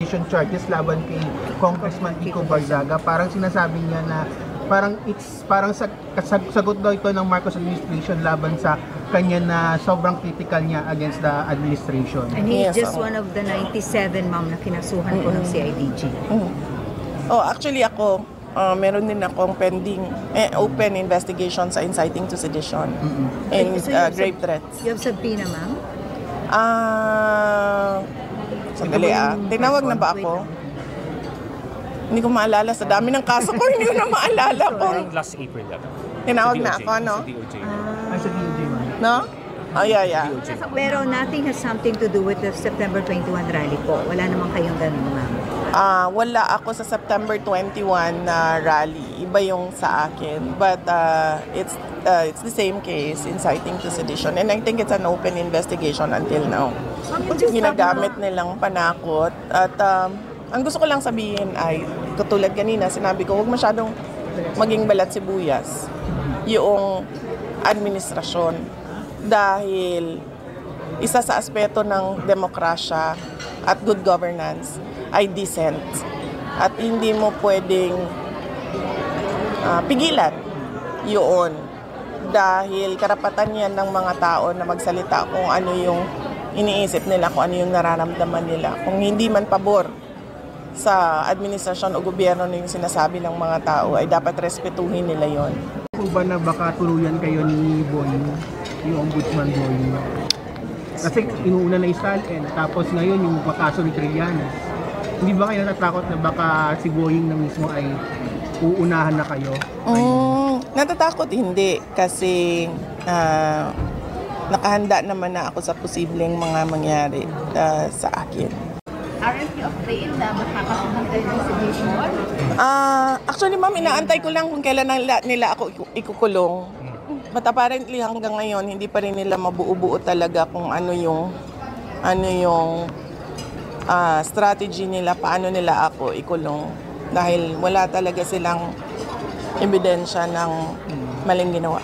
sedition charges laban kay Congressman Kiko Barzaga. Parang sinasabi niya na parang sagot daw ito ng Marcos administration laban sa kanya na sobrang critical niya against the administration. And he's just one of the 97, ma'am, na kinasuhan po ng CIDG. Oh, actually ako, meron din akong pending open investigation sa inciting to sedition and grave threats. You have subpoena, ma'am? Sandali tinawag na ba ako? Hindi ko maalala. Sa dami ng kaso ko, hindi ko na maalala kung Last April lang. tinawag na ako, no? Sa DOJ. Sa DOJ, ma'am. No? Oh, yeah. Pero nothing has something to do with the September 21 rally po. Wala naman kayong ganun, ma'am. Wala ako sa September 21 na rally. Iba yung sa akin. But it's the same case, inciting to sedition. And I think it's an open investigation until now. Ginagamit nilang panakot. At ang gusto ko lang sabihin ay, katulad kanina, sinabi ko, huwag masyadong maging balat sibuyas yung administrasyon. Dahil isa sa aspeto ng demokrasya at good governance ay dissent. At hindi mo pwedeng pigilan yun. Dahil karapatan yan ng mga tao na magsalita kung ano yung iniisip nila, kung ano yung nararamdaman nila. Kung hindi man pabor sa administrasyon o gobyerno na yung sinasabi ng mga tao, ay dapat respetuhin nila yon. Po ba na baka tuluyan kayo ni Boying, yung Ombudsman Boying? Kasi inuuna na Istalin, tapos ngayon yung makaso ni Trillanes. Hindi ba kayo natatakot na baka si Boying na mismo ay uunahan na kayo? Natatakot hindi kasi nakahanda naman na ako sa posibleng mga mangyari sa akin. Aren't you afraid na makakasuhan kayo ng sedition? Actually, ma'am, inaantay ko lang kung kailan nila ako ikukulong. But apparently hanggang ngayon, hindi pa rin nila mabuo-buo talaga kung ano yung strategy nila, paano nila ako ikulong. Dahil wala talaga silang ebidensya ng maling ginawa.